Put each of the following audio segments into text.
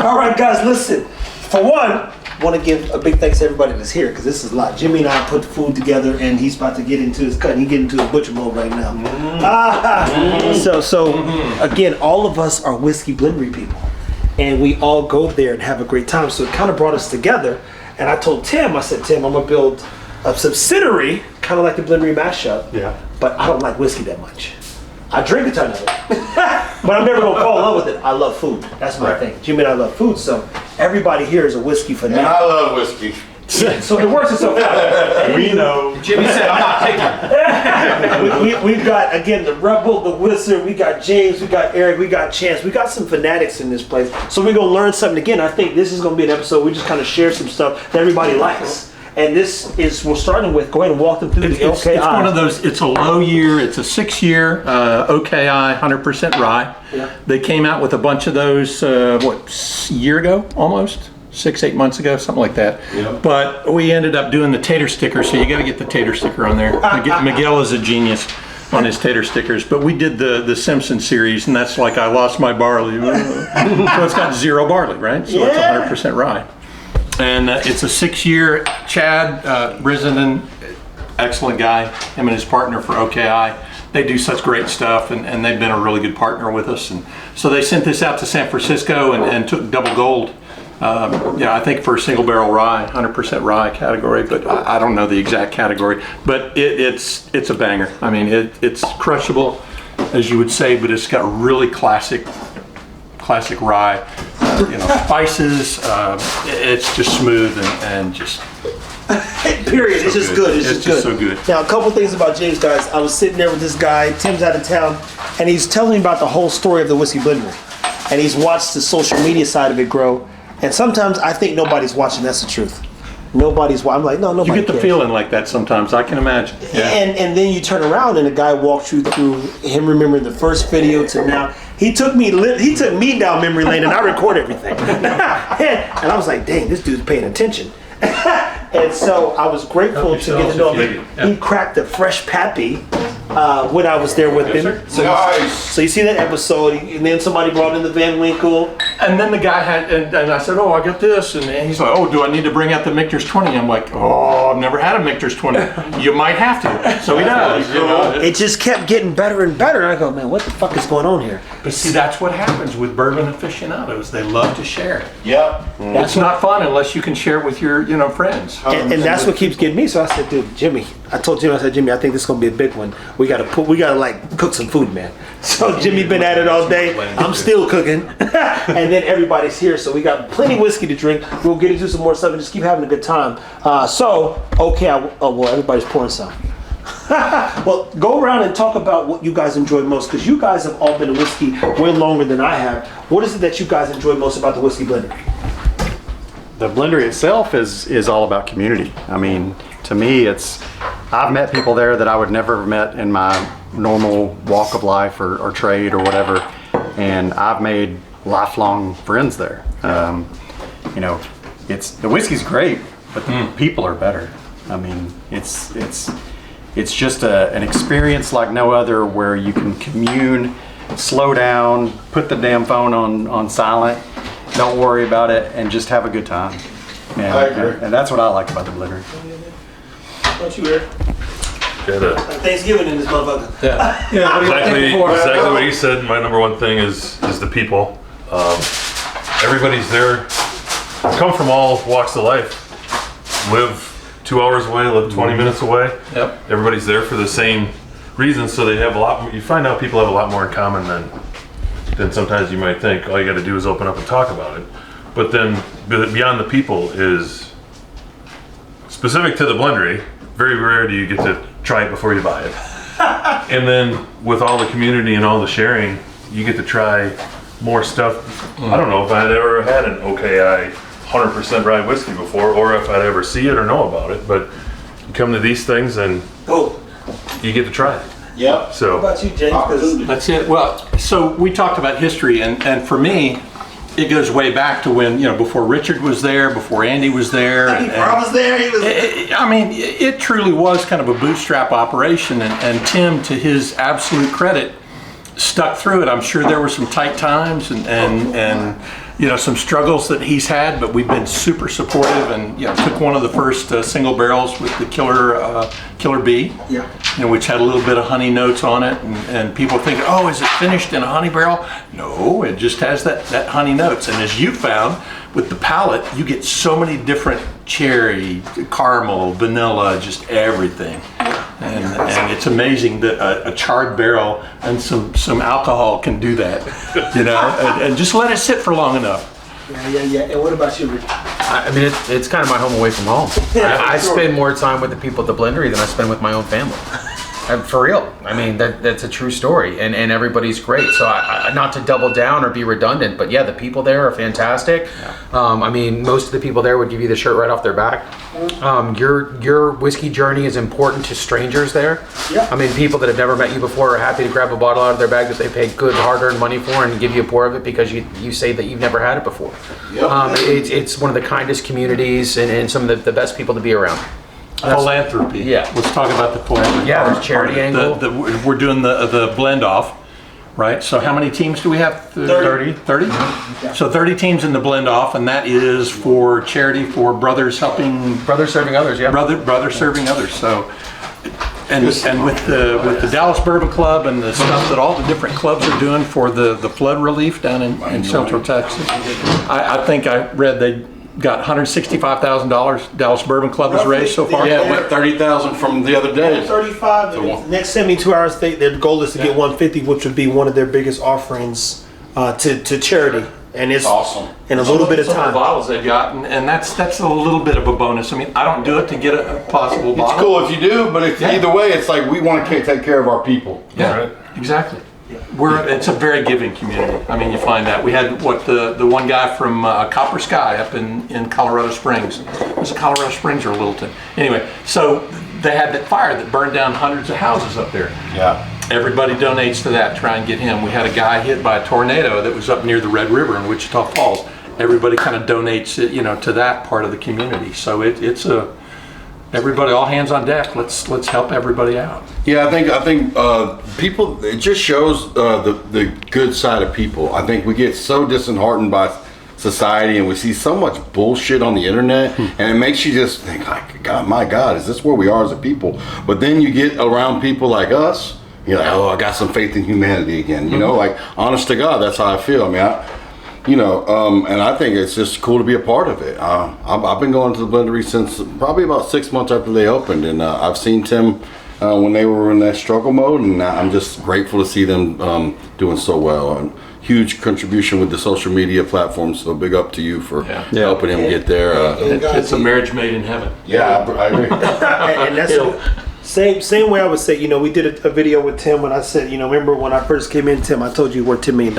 All right, guys, listen. For one, I want to give a big thanks to everybody that's here because this is a lot. Jimmy and I put the food together, and he's about to get into his cut. He's getting into his butcher mode right now. So again, all of us are whiskey blendery people, and we all go there and have a great time. So it kind of brought us together. And I told Tim, I said, Tim, I'm gonna build a subsidiary, kind of like the blendery mashup. Yeah. But I don't like whiskey that much. I drink a ton of it, but I'm never gonna fall in love with it. I love food. That's my thing. Jimmy and I love food, so everybody here is a whiskey fanatic. And I love whiskey. So it works itself out. We know. Jimmy said, I'm not taking it. We've got, again, the Rebel, the Whistler, we got James, we got Eric, we got Chance, we got some fanatics in this place. So we're gonna learn something again. I think this is gonna be an episode we just kind of share some stuff that everybody likes. And this is, we're starting with, go ahead and walk them through the OKI. It's one of those, it's a low year, it's a 6-year OKI, 100% rye. Yeah. They came out with a bunch of those, a year ago, almost? 6-8 months ago, something like that. Yep. But we ended up doing the tater sticker, so you gotta get the tater sticker on there. Miguel is a genius on his tater stickers, but we did the Simpson series, and that's like I lost my barley. So it's got 0 barley, right? So it's 100% rye. And it's a 6-year. Chad Brissenden, excellent guy, him and his partner for OKI. They do such great stuff, and they've been a really good partner with us. And so they sent this out to San Francisco and took double gold. I think for a single barrel rye, 100% rye category, but I don't know the exact category. But it's a banger. I mean, it's crushable, as you would say, but it's got really classic rye. Spices. It's just smooth and just. Period. It's just good. It's just so good. Now, a couple things about James, guys. I was sitting there with this guy. Tim's out of town, and he's telling me about the whole story of the whiskey blendery, and he's watched the social media side of it grow. And sometimes I think nobody's watching. That's the truth. Nobody's. I'm like, no, nobody. You get the cares. feeling like that sometimes. I can imagine. Yeah. And then you turn around and the guy walks you through him remembering the first video to now. He took me down memory lane, and I record everything. And I was like, dang, this dude's paying attention. And so I was grateful to get to know him. He cracked a fresh pappy when I was there with him. So you see that episode, and then somebody brought in the Van Winkle. And then the guy had, and I said, oh, I got this. And he's like, oh, do I need to bring out the Michter's 20? I'm like, oh, I've never had a Michter's 20. You might have to. So he does. It just kept getting better and better. And I go, man, what the fuck is going on here? But see, that's what happens with bourbon aficionados. They love to share. Yep. It's not fun unless you can share it with your, friends. And that's what keeps getting me. So I said, dude, Jimmy, I told Jimmy, I think this is gonna be a big one. We gotta like cook some food, man. So Jimmy been at it all day. I'm still cooking, and then everybody's here, so we got plenty of whiskey to drink. We'll get into some more stuff and just keep having a good time. Everybody's pouring some. Well, go around and talk about what you guys enjoy most, because you guys have all been in whiskey way longer than I have. What is it that you guys enjoy most about the whiskey blender? The blendery itself is all about community. I mean, to me, I've met people there that I would never have met in my normal walk of life or trade or whatever, and I've made lifelong friends there. The whiskey's great, but the people are better. I mean, it's just an experience like no other, where you can commune, slow down, put the damn phone on silent, don't worry about it, and just have a good time. I agree. And that's what I like about the blendery. Don't you, Eric? Thanksgiving in this motherfucker. Exactly what he said. My number one thing is the people. Everybody's there. Come from all walks of life. Live 2 hours away. Live 20 minutes away. Yep. Everybody's there for the same reason. So they have a lot. You find out people have a lot more in common than sometimes you might think. All you got to do is open up and talk about it. But then beyond the people is specific to the blendery. Very rare do you get to try it before you buy it. And then with all the community and all the sharing, you get to try more stuff. I don't know if I'd ever had an OKI 100% rye whiskey before, or if I'd ever see it or know about it. But you come to these things and you get to try it. Yep. So What about you, James? That's it. Well, so we talked about history, and for me, it goes way back to when, before Richard was there, before Andy was there. Before I was there, he was. It truly was kind of a bootstrap operation, and Tim, to his absolute credit, stuck through it. I'm sure there were some tight times, and some struggles that he's had, but we've been super supportive, and took one of the first single barrels with the Killer Bee, which had a little bit of honey notes on it, and people think, oh, is it finished in a honey barrel? No, it just has that honey notes. And as you found with the palate, you get so many different cherry, caramel, vanilla, just everything. And it's amazing that a charred barrel and some alcohol can do that, and just let it sit for long enough. Yeah. And what about you, Rick? I mean, it's kind of my home away from home. I spend more time with the people at the blendery than I spend with my own family. For real. I mean, that's a true story, and everybody's great. So I not to double down or be redundant, but yeah, the people there are fantastic. I mean, most of the people there would give you the shirt right off their back. Your whiskey journey is important to strangers there. Yeah. I mean, people that have never met you before are happy to grab a bottle out of their bag that they paid good, hard-earned money for and give you a pour of it because you say that you've never had it before. It's one of the kindest communities and some of the best people to be around. Philanthropy. Yeah. Let's talk about the philanthropy. Yeah, there's charity angle. We're doing the blend off, right? So how many teams do we have? 30. 30? Yeah. So 30 teams in the blend off, and that is for charity, for brothers helping. Brothers serving others, yeah. Brothers serving others. So, and with the Dallas Bourbon Club and the stuff that all the different clubs are doing for the flood relief down in Central Texas, I think I read they got $165,000 Dallas Bourbon Club has raised so far. Yeah, went 30,000 from the other day. 35. Next 72 hours, their goal is to get 150, which would be one of their biggest offerings to charity. And it's awesome. In a little bit of Some of time. the bottles they've got, and that's a little bit of a bonus. I mean, I don't do it to get a possible It's bottle. cool if you do, but either way, it's like we want to take care of our people. Yeah, Right. exactly. It's a very giving community. I mean, you find that. We had the one guy from Copper Sky up in Colorado Springs. Was it Colorado Springs or Littleton? Anyway, so they had that fire that burned down hundreds of houses up there. Yeah. Everybody donates to that, try and get him. We had a guy hit by a tornado that was up near the Red River in Wichita Falls. Everybody kind of donates it, to that part of the community. So it's everybody, all hands on deck. Let's help everybody out. Yeah, I think people. It just shows the good side of people. I think we get so disheartened by society, and we see so much bullshit on the internet, and it makes you just think, like, God, my God, is this where we are as a people? But then you get around people like us, you're like, oh, I got some faith in humanity again. Like, honest to God, that's how I feel. I mean, and I think it's just cool to be a part of it. I've been going to the blendery since probably about 6 months after they opened, and I've seen Tim when they were in that struggle mode, and I'm just grateful to see them doing so well. And huge contribution with the social media platforms, so big up to you for helping him get there. It's a marriage made in heaven. Yeah, I agree. And that's same way I would say, we did a video with Tim when I said, remember when I first came in, Tim, I told you we're $10 million.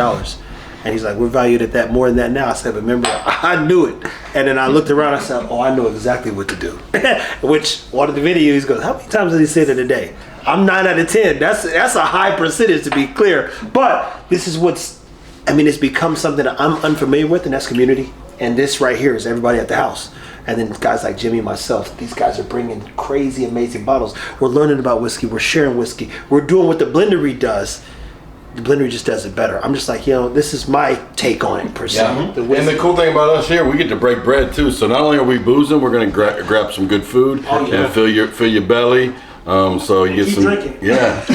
And he's like, we're valued at that more than that now. I said, remember, I knew it. And then I looked around, I said, oh, I know exactly what to do. Which, one of the videos, he goes, how many times did he say that a day? I'm 9 out of 10. That's a high percentage, to be clear. But this is it's become something that I'm unfamiliar with, and that's community. And this right here is everybody at the house. And then guys like Jimmy and myself, these guys are bringing crazy, amazing bottles. We're learning about whiskey. We're sharing whiskey. We're doing what the blendery does. The blendery just does it better. I'm just like, this is my take on it, per se. Yeah. And the cool thing about us here, we get to break bread too. So not only are we boozing, we're going to grab some good food and fill your belly. So you get keep some drinking. Yeah.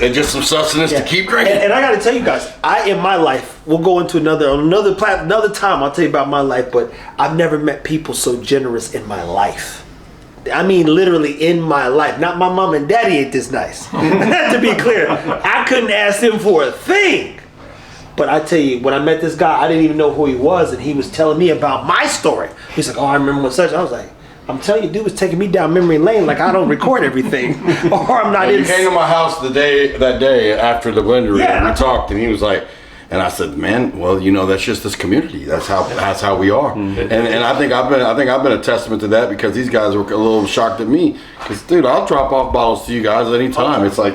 and just some sustenance to keep drinking. And I got to tell you guys, in my life, we'll go into another time. I'll tell you about my life, but I've never met people so generous in my life. I mean, literally in my life. Not my mom and daddy ain't this nice. To be clear, I couldn't ask them for a thing. But I tell you, when I met this guy, I didn't even know who he was, and he was telling me about my story. He's like, oh, I remember when such. I was like, I'm telling you, dude was taking me down memory lane like I don't record everything, or I'm not in. You came to my house that day after the blendery, and we talked, and he was like, and I said, man, well, that's just this community. That's how we are. And I think I've been a testament to that, because these guys were a little shocked at me, because dude, I'll drop off bottles to you guys anytime. It's like,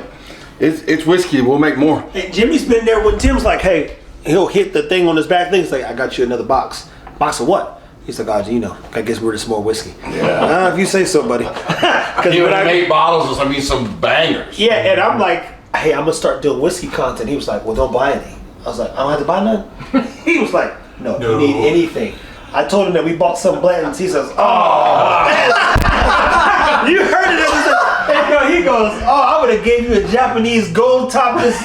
it's whiskey. We'll make more. Hey, Jimmy's been there when Tim's like, hey, he'll hit the thing on his back thing. He's like, I got you another box. Box of what? He's like, oh, I guess we're just more whiskey. Yeah. If you say so, buddy. Because when I made bottles, some bangers. Yeah, and I'm like, hey, I'm gonna start doing whiskey content. He was like, well, don't buy any. I was like, I don't have to buy none. He was like, No, you need anything. I told him that we bought some blends. He says, "Oh, man." You heard it. He goes, "Oh, I would have gave you a Japanese gold top." This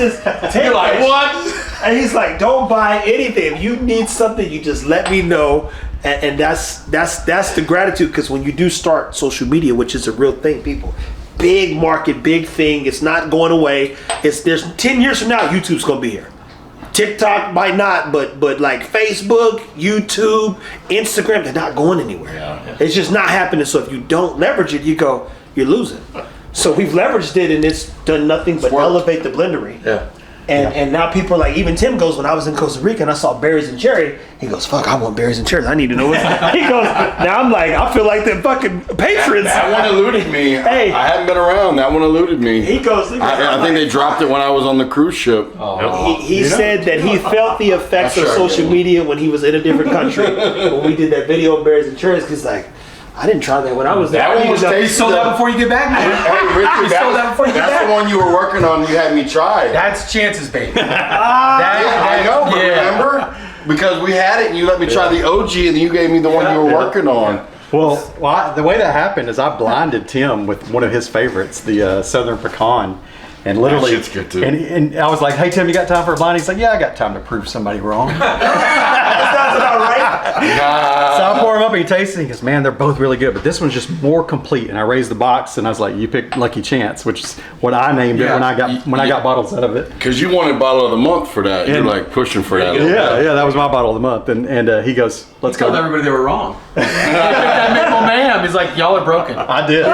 You're like, what? And he's like, "Don't buy anything. If you need something, you just let me know." And that's the gratitude, because when you do start social media, which is a real thing, people, big market, big thing. It's not going away. There's 10 years from now, YouTube's gonna be here. TikTok might not, but like Facebook, YouTube, Instagram, they're not going anywhere. Yeah. It's just not happening. So if you don't leverage it, you're losing. So we've leveraged it, and it's done nothing but elevate the blendery. Yeah. And now people are like, even Tim goes, when I was in Costa Rica and I saw berries and cherry, he goes, "Fuck, I want berries and cherries. I need to know what." He goes, now I'm like, I feel like the fucking patrons. That one eluded me. Hey. I hadn't been around. That one eluded me. He goes, I think they dropped it when I was on the cruise ship. He said that he felt the effects of social media when he was in a different country. When we did that video of berries and cherries, because like, I didn't try that when I was there. That one was You tasty. sold that before you get back, man. Hey, Richard, that's the one you were working on. You had me try. That's chances, baby. I know, but remember? Because we had it and you let me try the OG and then you gave me the one you were working on. Well, the way that happened is I blinded Tim with one of his favorites, the Southern Pecan. And literally, That shit's good too. And I was like, "Hey Tim, you got time for a blind?" He's like, "Yeah, I got time to prove somebody wrong." That sounds about right. So I pour them up and he tastes it. And he goes, "Man, they're both really good, but this one's just more complete." And I raised the box and I was like, "You picked Lucky Chance," which is what I named it when I got bottles out of it. Because you wanted bottle of the month for that. You're like pushing for that. Yeah, that was my bottle of the month. And he goes, "Let's go." Told everybody they were wrong. That maple mayhem. He's like, "Y'all are broken." I did.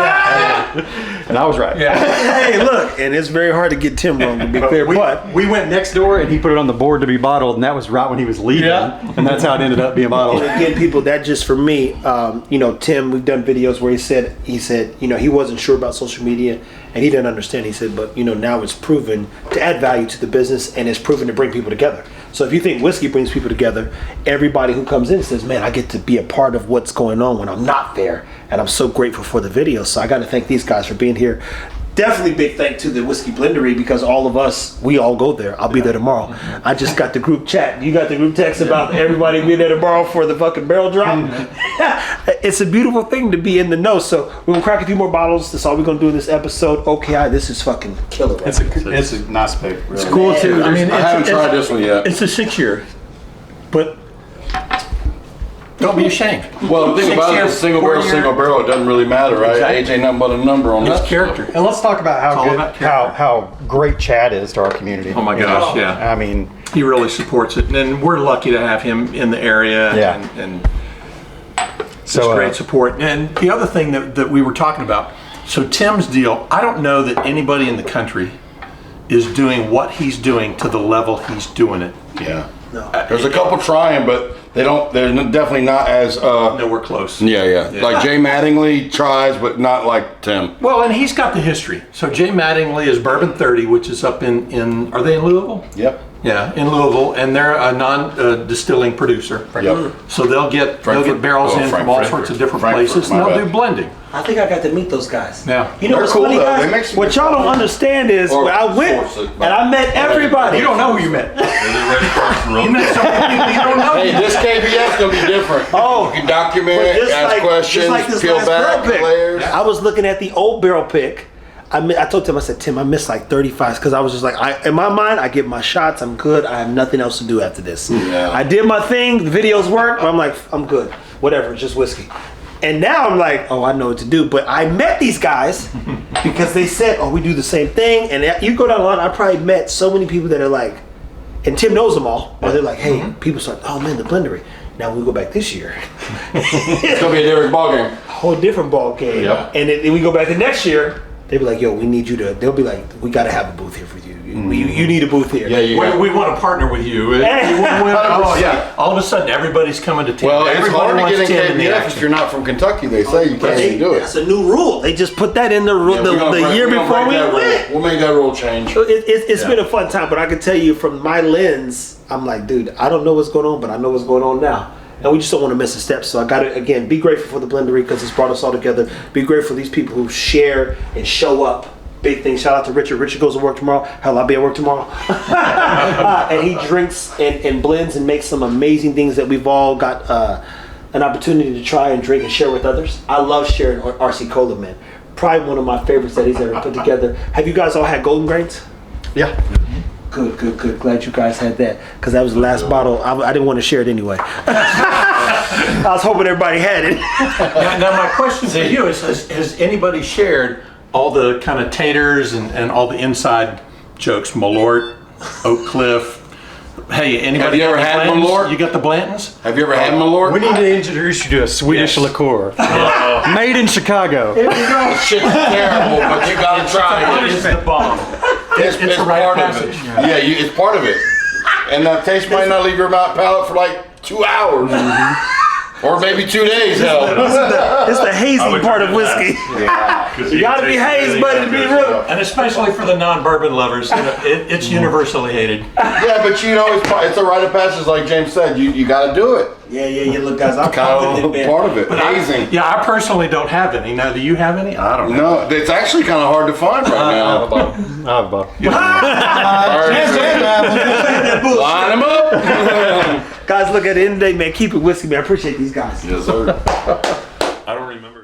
And I was right. Yeah. Hey, look, and it's very hard to get Tim wrong, to be fair, but We went next door and he put it on the board to be bottled, and that was right when he was leaving. Yeah. And that's how it ended up being bottled. and again, people, that just for me, Tim, we've done videos where he said, he wasn't sure about social media and he didn't understand. He said, but now it's proven to add value to the business and it's proven to bring people together. So if you think whiskey brings people together, everybody who comes in says, "Man, I get to be a part of what's going on when I'm not there." And I'm so grateful for the video. So I got to thank these guys for being here. Definitely big thank to the Whiskey Blendery, because all of us, we all go there. I'll be there tomorrow. I just got the group chat. You got the group text about everybody being there tomorrow for the fucking barrel drop. It's a beautiful thing to be in the know. So we're going to crack a few more bottles. That's all we're going to do in this episode. OKI, this is fucking killer. Right? It's a nice pick. Really. It's cool too. I mean, I haven't tried this one yet. It's a 6-year, but don't be ashamed. Well, the thing about it is single barrel, it doesn't really matter, right? Exactly. Age ain't nothing but a number on It's that. character. And let's talk about all about character. how great Chad is to our community. Oh my gosh, yeah. I mean, He really supports it, and we're lucky to have him in the area. Yeah. And so it's great support. And the other thing that we were talking about, so Tim's deal, I don't know that anybody in the country is doing what he's doing to the level he's doing it. Yeah. There's a couple trying, but they're definitely not as Nowhere close. Yeah. Like Jay Mattingly tries, but not like Tim. Well, and he's got the history. So Jay Mattingly is Bourbon 30, which is up in are they in Louisville? Yep. Yeah, in Louisville, and they're a non-distilling producer. Yep. So they'll get Frankfurt. barrels in from all Frankfurt. sorts of different Frankfurt, places, and my they'll bad. do blending. I think I got to meet those guys. Yeah. You know They're what's cool, funny, though. guys? They make some What good y'all don't stuff. understand is Or I went source it, and I met everybody. You don't know who you met. Is it right across the road? You met so many people you don't know. Hey, this KBS gonna be different. Oh. You can document, But ask questions, this peel last back barrel pick. layers. I was looking at the old barrel pick. I told Tim, I said, "Tim, I missed like 35s because I was just like, in my mind, I get my shots, I'm good. I have nothing else to do after this. Yeah. I did my thing, the videos work, but I'm like, I'm good. Whatever, it's just whiskey." And now I'm like, oh, I know what to do. But I met these guys because they said, oh, we do the same thing. And you go down the line, I probably met so many people that are like, and Tim knows them all, or they're like, hey, people start, oh man, the blendery. Now we go back this year. It's gonna be a different ballgame. Whole different ball game. Yep. And then we go back the next year, they'll be like, yo, we need you to, they'll be like, we got to have a booth here for you. You need a booth here. Yeah, you got. We want to partner with you. Oh yeah! All of a sudden, everybody's coming to Tim. Well, it's Everybody hard to wants get in Tim the KBF action. if you're not from Kentucky. They say you can't even do it. That's a new rule. They just put that in the Yeah, we're gonna the break- year we're gonna before break we that rule. went. We'll make that rule change. It's been a fun time, but I can tell you from my lens, I'm like, dude, I don't know what's going on, but I know what's going on now. And we just don't want to miss a step. So I got to, again, be grateful for the blendery because it's brought us all together. Be grateful for these people who share and show up big thing. Shout out to Richard. Richard goes to work tomorrow. Hell, I'll be at work tomorrow. And he drinks and blends and makes some amazing things that we've all got an opportunity to try and drink and share with others. I love sharing RC Cola, man. Probably one of my favorites that he's ever put together. Have you guys all had Golden Grains? Yeah. Good. Glad you guys had that, because that was the last bottle. I didn't want to share it anyway. I was hoping everybody had it. Now my question to you is, has anybody shared all the kind of taters and all the inside jokes? Malort, Oak Cliff. Hey, anybody? Have you ever had Blantons? Malort? You got the Blantons? Have you ever had Malort? We need to introduce you to a Swedish liqueur. Made in Chicago. Shit's terrible, but you gotta try It it. is the bomb. It's a rite of part of passage. it. Yeah, it's part of it. And the taste might not leave your mouth palate for like 2 hours. Or maybe 2 days, hell. It's the hazy part of whiskey. You gotta be hazed, buddy, to be real. And especially for the non-bourbon lovers, it's universally hated. Yeah, but it's a rite of passage, like James said. You gotta do it. Yeah. Look, guys, I'm Kind with of it, man. part of it. Hazing. Yeah, I personally don't have any. Now, do you have any? I don't know. No, it's actually kind of hard to find right now. I have a bottle. Line them up. Guys, look, at the end of the day, man, keep it whiskey, man. I appreciate these guys. Yes, sir. I don't remember.